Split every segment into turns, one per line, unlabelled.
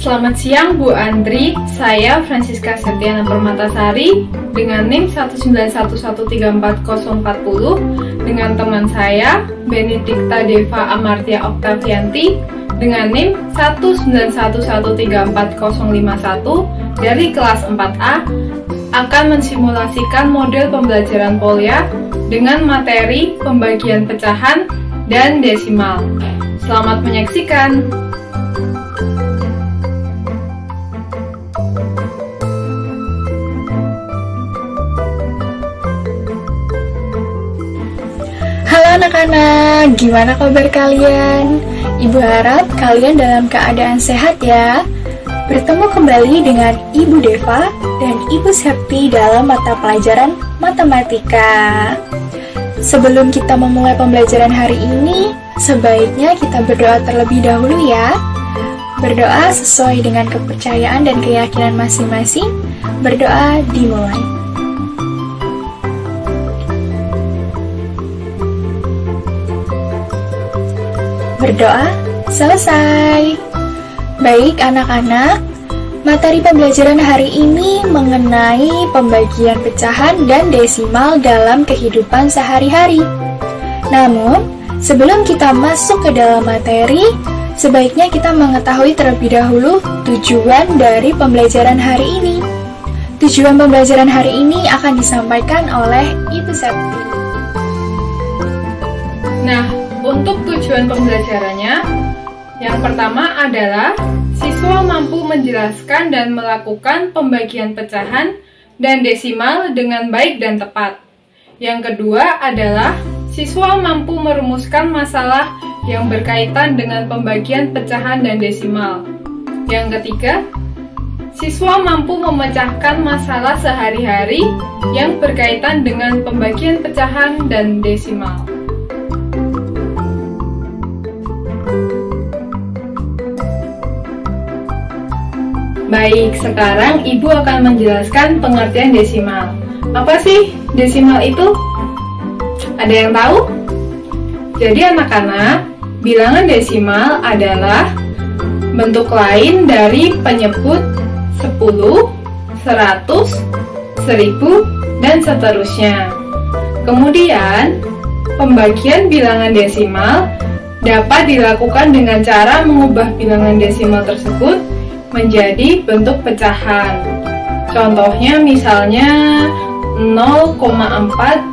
Selamat siang Bu Andri, saya Francisca Septiana Permatasari dengan NIM 191134040 dengan teman saya Benedikta Deva Amartya Oktavianti dengan NIM 191134051 dari kelas 4A akan mensimulasikan model pembelajaran Polya dengan materi pembagian pecahan dan desimal. Selamat menyaksikan!
Halo anak-anak, gimana kabar kalian? Ibu harap kalian dalam keadaan sehat ya. Bertemu kembali dengan Ibu Deva dan Ibu Septi dalam mata pelajaran matematika. Sebelum kita memulai pembelajaran hari ini, sebaiknya kita berdoa terlebih dahulu ya. Berdoa sesuai dengan kepercayaan dan keyakinan masing-masing. Berdoa dimulai. Berdoa selesai. Baik anak-anak, materi pembelajaran hari ini mengenai pembagian pecahan dan desimal dalam kehidupan sehari-hari. Namun, sebelum kita masuk ke dalam materi, sebaiknya kita mengetahui terlebih dahulu tujuan dari pembelajaran hari ini. Tujuan pembelajaran hari ini akan disampaikan oleh Ibu Septi.
Nah, untuk tujuan pembelajarannya, yang pertama adalah siswa mampu menjelaskan dan melakukan pembagian pecahan dan desimal dengan baik dan tepat. Yang kedua adalah siswa mampu merumuskan masalah yang berkaitan dengan pembagian pecahan dan desimal. Yang ketiga, siswa mampu memecahkan masalah sehari-hari yang berkaitan dengan pembagian pecahan dan desimal. Baik, sekarang Ibu akan menjelaskan pengertian desimal. Apa sih desimal itu? Ada yang tahu? Jadi anak-anak, bilangan desimal adalah bentuk lain dari penyebut 10, 100, 1000, dan seterusnya. Kemudian, pembagian bilangan desimal dapat dilakukan dengan cara mengubah bilangan desimal tersebut menjadi bentuk pecahan. Contohnya misalnya 0,4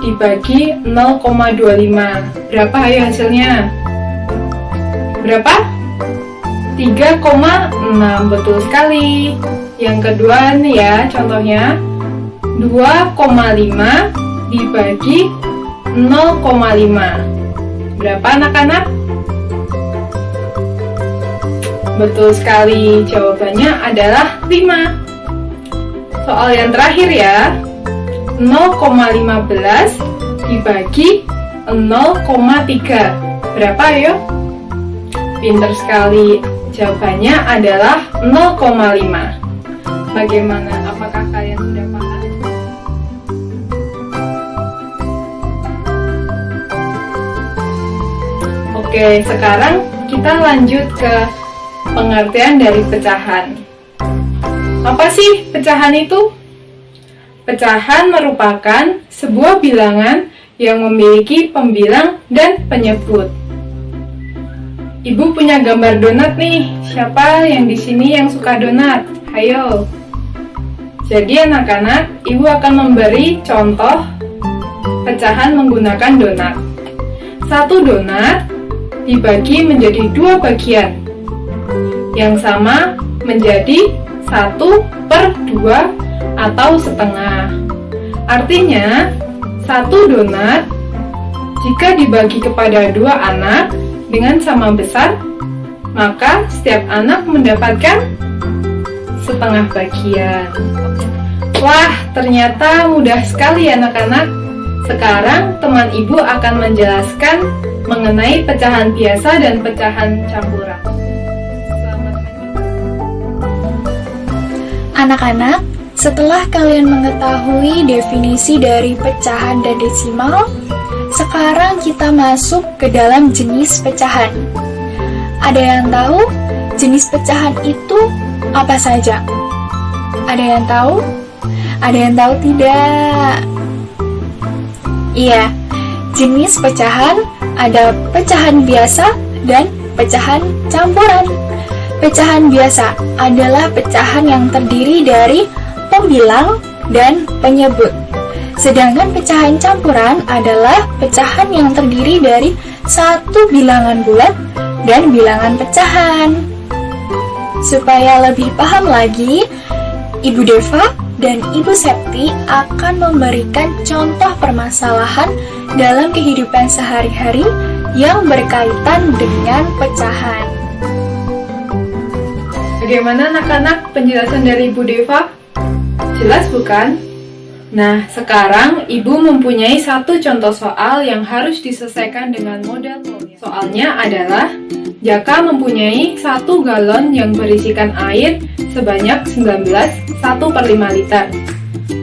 dibagi 0,25. Berapa ayo hasilnya? Berapa? 3,6. Betul sekali. Yang kedua nih ya, contohnya 2,5 dibagi 0,5. Berapa anak-anak? Betul sekali, jawabannya adalah 5. Soal yang terakhir ya, 0,15 dibagi 0,3. Berapa ayo? Pinter sekali, jawabannya adalah 0,5. Bagaimana? Apakah kalian sudah paham? Oke, sekarang kita lanjut ke pengertian dari pecahan. Apa sih pecahan itu? Pecahan merupakan sebuah bilangan yang memiliki pembilang dan penyebut. Ibu punya gambar donat nih. Siapa yang di sini yang suka donat? Ayo. Jadi anak-anak, Ibu akan memberi contoh pecahan menggunakan donat. Satu donat dibagi menjadi 2 bagian yang sama menjadi 1/2 atau setengah. Artinya, satu donat jika dibagi kepada 2 anak dengan sama besar, maka setiap anak mendapatkan setengah bagian. Wah, ternyata mudah sekali anak-anak. Sekarang teman Ibu akan menjelaskan mengenai pecahan biasa dan pecahan campuran.
Anak-anak, setelah kalian mengetahui definisi dari pecahan dan desimal, sekarang kita masuk ke dalam jenis pecahan. Ada yang tahu jenis pecahan itu apa saja? Ada yang tahu? Ada yang tahu tidak? Iya, jenis pecahan ada pecahan biasa dan pecahan campuran. Pecahan biasa adalah pecahan yang terdiri dari pembilang dan penyebut. Sedangkan pecahan campuran adalah pecahan yang terdiri dari satu bilangan bulat dan bilangan pecahan. Supaya lebih paham lagi, Ibu Deva dan Ibu Septi akan memberikan contoh permasalahan dalam kehidupan sehari-hari yang berkaitan dengan pecahan.
Bagaimana anak-anak penjelasan dari Ibu Deva? Jelas bukan? Nah, sekarang Ibu mempunyai satu contoh soal yang harus diselesaikan dengan model mulia. Soalnya adalah, Jaka mempunyai 1 galon yang berisikan air sebanyak 1/5 liter.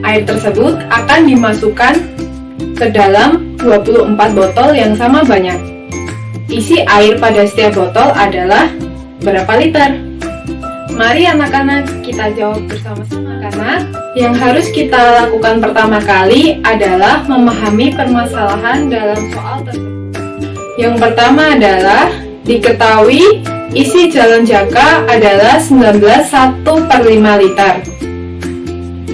Air tersebut akan dimasukkan ke dalam 24 botol yang sama banyak. Isi air pada setiap botol adalah berapa liter? Mari anak-anak kita jawab bersama-sama. Karena yang harus kita lakukan pertama kali adalah memahami permasalahan dalam soal tersebut. Yang pertama adalah diketahui isi galon Jaka adalah 1/5 liter.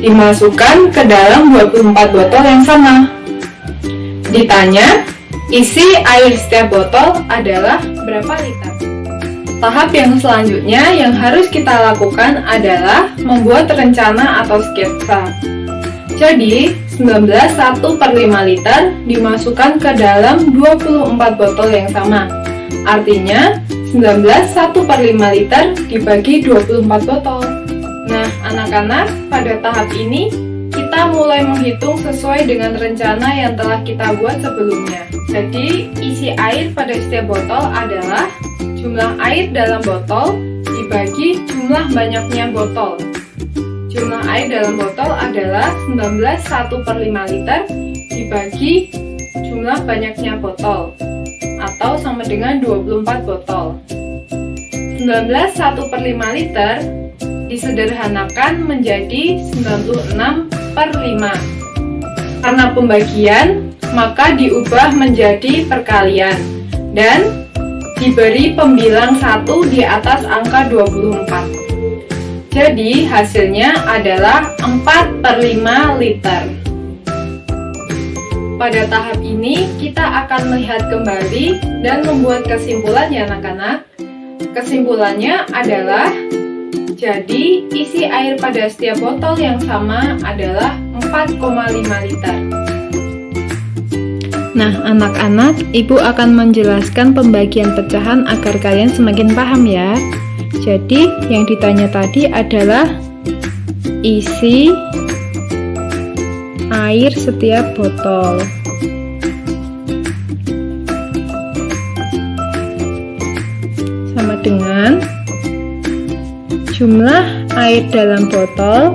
Dimasukkan ke dalam 24 botol yang sama. Ditanya, isi air setiap botol adalah berapa liter? Tahap yang selanjutnya yang harus kita lakukan adalah membuat rencana atau sketsa. Jadi, 1/5 liter dimasukkan ke dalam 24 botol yang sama. Artinya, 1/5 liter dibagi 24 botol. Nah, anak-anak, pada tahap ini, kita mulai menghitung sesuai dengan rencana yang telah kita buat sebelumnya. Jadi, isi air pada setiap botol adalah jumlah air dalam botol dibagi jumlah banyaknya botol. Jumlah air dalam botol adalah 1/5 liter dibagi jumlah banyaknya botol, atau sama dengan 24 botol. 1/5 liter disederhanakan menjadi 96/5. Karena pembagian, maka diubah menjadi perkalian dan diberi pembilang 1 di atas angka 24. Jadi hasilnya adalah 4/5 liter. Pada tahap ini kita akan melihat kembali dan membuat kesimpulan ya anak-anak. Kesimpulannya adalah, jadi isi air pada setiap botol yang sama adalah 4,5 liter. Nah, anak-anak, Ibu akan menjelaskan pembagian pecahan agar kalian semakin paham ya. Jadi, yang ditanya tadi adalah isi air setiap botol. Sama dengan jumlah air dalam botol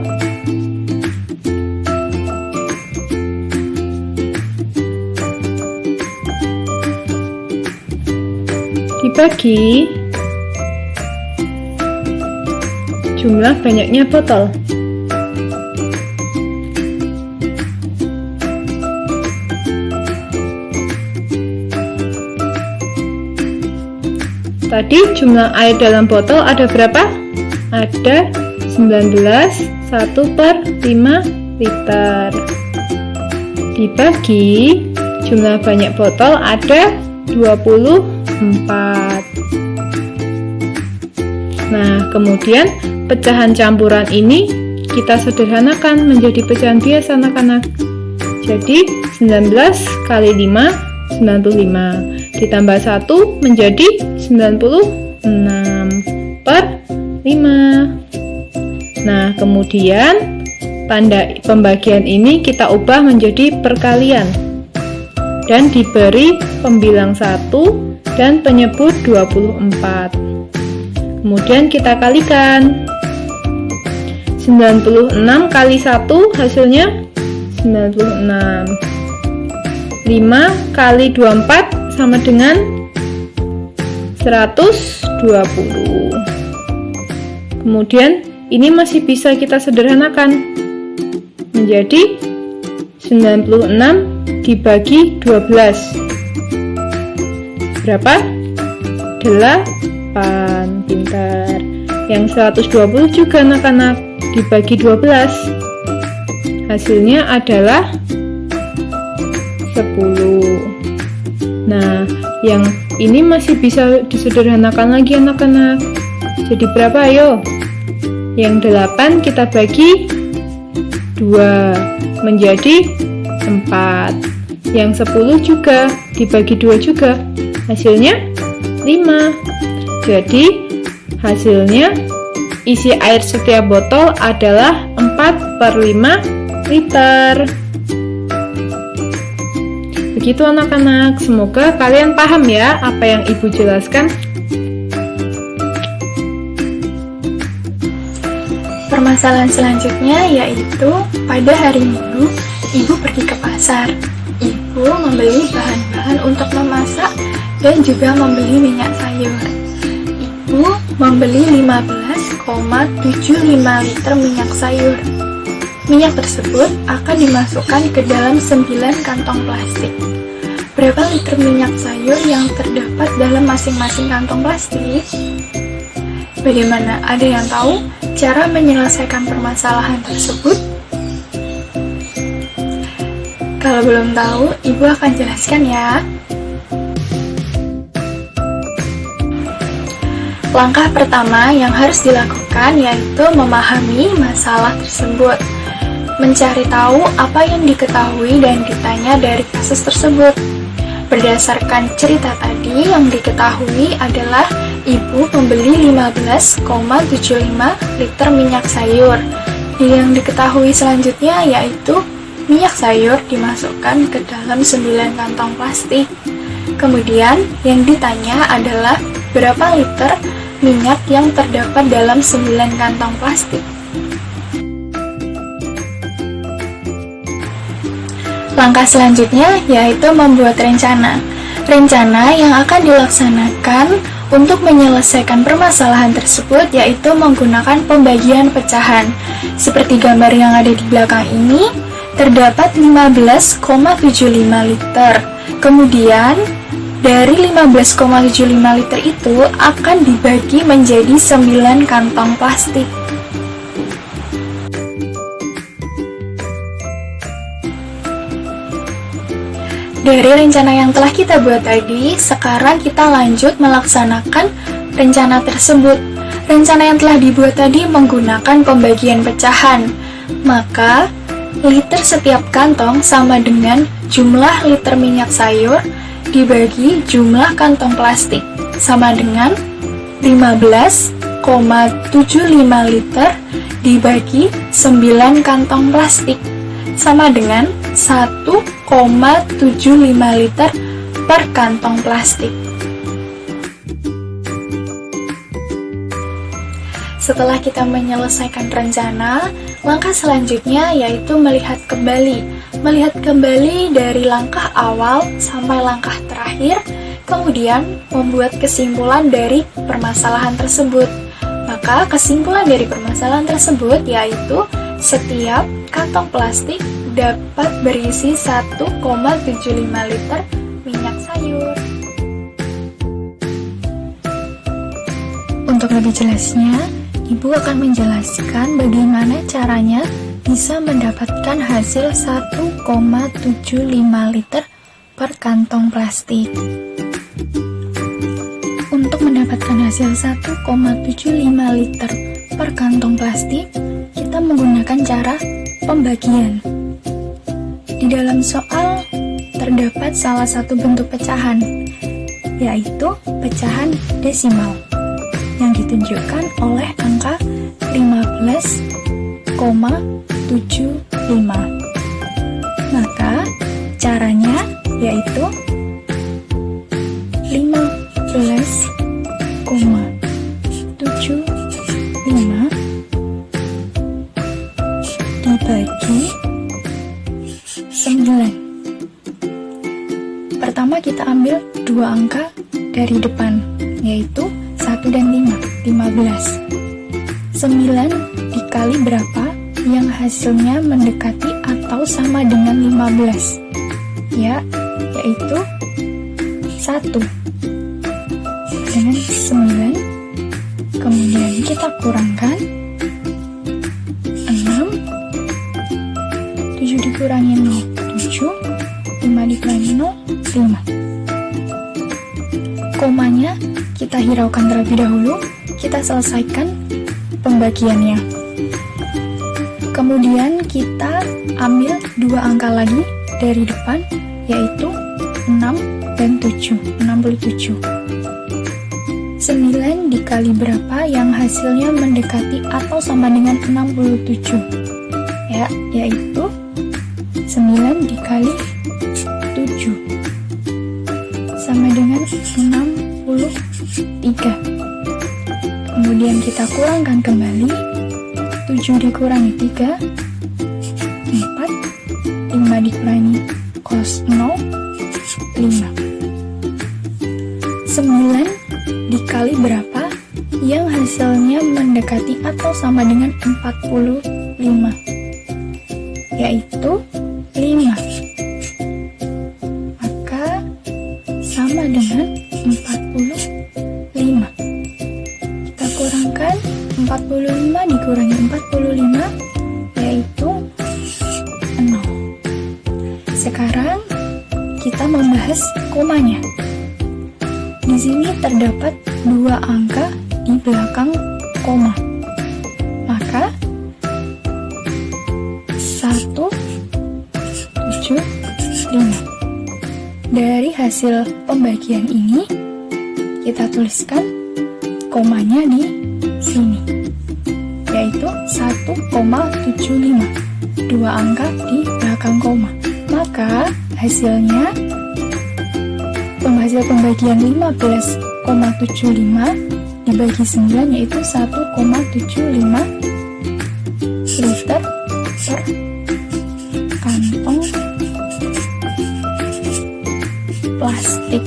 dibagi jumlah banyaknya botol. Tadi jumlah air dalam botol ada berapa? Ada 19/5 liter. Dibagi jumlah banyak botol ada 24. Nah, kemudian pecahan campuran ini kita sederhanakan menjadi pecahan biasa anak-anak. Jadi 19 kali 5 95 ditambah 1 menjadi 96/5. Nah, kemudian tanda pembagian ini kita ubah menjadi perkalian dan diberi pembilang 1 dan penyebut 24. Kemudian kita kalikan. 96 kali 1 hasilnya 96. 5 kali 24 sama dengan 120. Kemudian ini masih bisa kita sederhanakan menjadi 96 dibagi 12. Berapa? 8. Pintar. Yang 120 juga anak-anak, dibagi 12. Hasilnya adalah 10. Nah, yang ini masih bisa disederhanakan lagi anak-anak. Jadi berapa ayo? Yang 8 kita bagi 2 menjadi 4. Yang 10 juga dibagi 2 juga. Hasilnya 5. Jadi hasilnya isi air setiap botol adalah 4/5 liter. Begitu anak-anak, semoga kalian paham ya apa yang Ibu jelaskan.
Permasalahan selanjutnya yaitu pada hari Minggu, Ibu pergi ke pasar. Ibu membeli bahan-bahan untuk memasak dan juga membeli minyak sayur. Ibu membeli 15,75 liter minyak sayur. Minyak tersebut akan dimasukkan ke dalam 9 kantong plastik. Berapa liter minyak sayur yang terdapat dalam masing-masing kantong plastik? Bagaimana? Ada yang tahu cara menyelesaikan permasalahan tersebut? Kalau belum tahu, Ibu akan jelaskan ya. Langkah pertama yang harus dilakukan yaitu memahami masalah tersebut. Mencari tahu apa yang diketahui dan ditanya dari kasus tersebut. Berdasarkan cerita tadi, yang diketahui adalah Ibu membeli 15,75 liter minyak sayur. Yang diketahui selanjutnya yaitu minyak sayur dimasukkan ke dalam 9 kantong plastik. Kemudian yang ditanya adalah berapa liter minyak yang terdapat dalam 9 kantong plastik. Langkah selanjutnya yaitu membuat rencana. Rencana yang akan dilaksanakan untuk menyelesaikan permasalahan tersebut yaitu menggunakan pembagian pecahan. Seperti gambar yang ada di belakang ini, terdapat 15,75 liter. Kemudian, dari 15,75 liter itu akan dibagi menjadi 9 kantong plastik. Dari rencana yang telah kita buat tadi, sekarang kita lanjut melaksanakan rencana tersebut. Rencana yang telah dibuat tadi menggunakan pembagian pecahan. Maka, liter setiap kantong sama dengan jumlah liter minyak sayur dibagi jumlah kantong plastik, sama dengan 15,75 liter dibagi 9 kantong plastik, sama dengan 1,75 liter per kantong plastik. Setelah kita menyelesaikan rencana, langkah selanjutnya yaitu melihat kembali dari langkah awal sampai langkah terakhir, kemudian membuat kesimpulan dari permasalahan tersebut. Maka kesimpulan dari permasalahan tersebut yaitu setiap kantong plastik dapat berisi 1,75 liter minyak sayur. Untuk lebih jelasnya, Ibu akan menjelaskan bagaimana caranya bisa mendapatkan hasil 1,75 liter per kantong plastik. Untuk mendapatkan hasil 1,75 liter per kantong plastik, kita menggunakan cara pembagian. Di dalam soal terdapat salah satu bentuk pecahan, yaitu pecahan desimal, yang ditunjukkan oleh angka 15,75. Maka caranya yaitu 15,75 dibagi 9. Pertama kita ambil dua angka dari depan, yaitu 1 dan 5, 15. 9 dikali berapa yang hasilnya mendekati atau sama dengan 15? Ya, yaitu 1 dengan 9. Kemudian kita kurangkan 6, 7 dikurangi 0, 7, 5 dikurangi 0, 5. Komanya kita hiraukan terlebih dahulu, kita selesaikan pembagiannya. Kemudian kita ambil 2 angka lagi dari depan, yaitu 6 dan 7, 67. 9 dikali berapa yang hasilnya mendekati atau sama dengan 67? Ya, yaitu 9 dikali 7 sama dengan 63. Kemudian kita kurangkan kembali, 7 dikurangi 3, 4, 5 dikurangi cos 0, 5. 9 dikali berapa yang hasilnya mendekati atau sama dengan 45? Yaitu 5. Maka sama dengan 45. Kita kurangkan 45 dikurangi 45, yaitu 0. Sekarang kita membahas komanya. Di sini terdapat 2 angka di belakang koma. Maka 1, 7, 5. Dari hasil pembagian ini, kita tuliskan komanya di sini, yaitu 1,75. 2 angka di belakang koma. Maka hasilnya penghasil pembagian 15,75 dibagi 9, yaitu 1,75 liter per kantong plastik.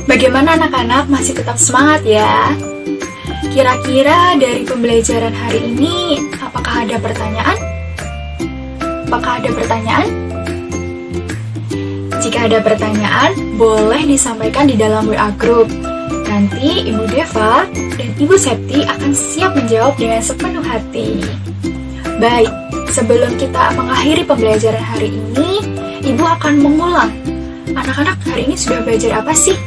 Bagaimana anak-anak, masih tetap semangat ya? Kira-kira dari pembelajaran hari ini, apakah ada pertanyaan? Jika ada pertanyaan, boleh disampaikan di dalam WA group. Nanti Ibu Deva dan Ibu Septi akan siap menjawab dengan sepenuh hati. Baik, sebelum kita mengakhiri pembelajaran hari ini, Ibu akan mengulang. Anak-anak hari ini sudah belajar apa sih?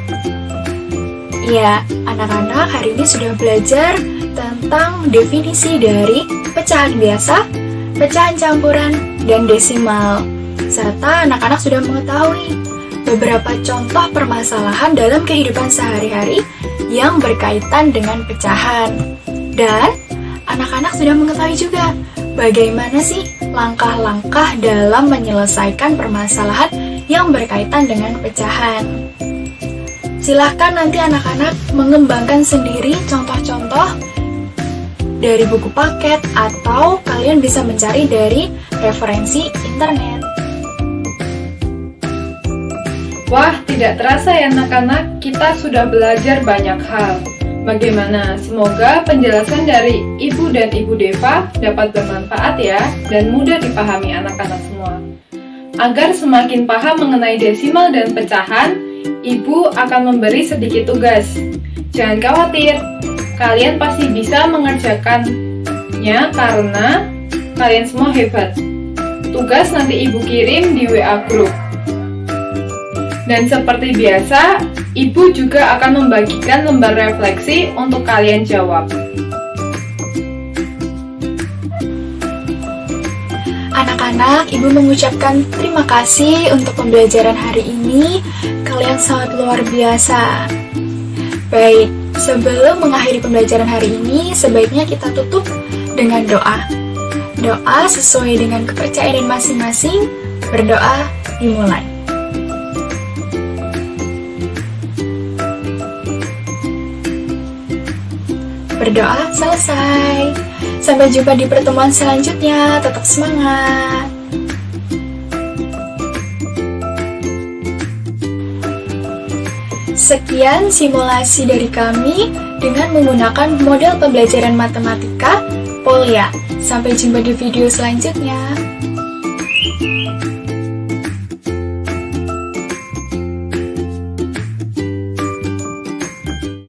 Ya, anak-anak hari ini sudah belajar tentang definisi dari pecahan biasa, pecahan campuran, dan desimal. Serta anak-anak sudah mengetahui beberapa contoh permasalahan dalam kehidupan sehari-hari yang berkaitan dengan pecahan. Dan anak-anak sudah mengetahui juga bagaimana sih langkah-langkah dalam menyelesaikan permasalahan yang berkaitan dengan pecahan. Silahkan nanti anak-anak mengembangkan sendiri contoh-contoh dari buku paket atau kalian bisa mencari dari referensi internet.
Wah, tidak terasa ya anak-anak, kita sudah belajar banyak hal. Bagaimana? Semoga penjelasan dari Ibu dan Ibu Deva dapat bermanfaat ya, dan mudah dipahami anak-anak semua. Agar semakin paham mengenai desimal dan pecahan, Ibu akan memberi sedikit tugas. Jangan khawatir, kalian pasti bisa mengerjakannya karena kalian semua hebat. Tugas nanti Ibu kirim di WA group. Dan seperti biasa, Ibu juga akan membagikan lembar refleksi untuk kalian jawab.
Anak-anak, Ibu mengucapkan terima kasih untuk pembelajaran hari ini. Kalian sangat luar biasa. Baik, sebelum mengakhiri pembelajaran hari ini, sebaiknya kita tutup dengan doa. Doa sesuai dengan kepercayaan masing-masing. Berdoa dimulai. Berdoa selesai. Sampai jumpa di pertemuan selanjutnya. Tetap semangat. Sekian simulasi dari kami dengan menggunakan model pembelajaran matematika Polya. Sampai jumpa di video selanjutnya.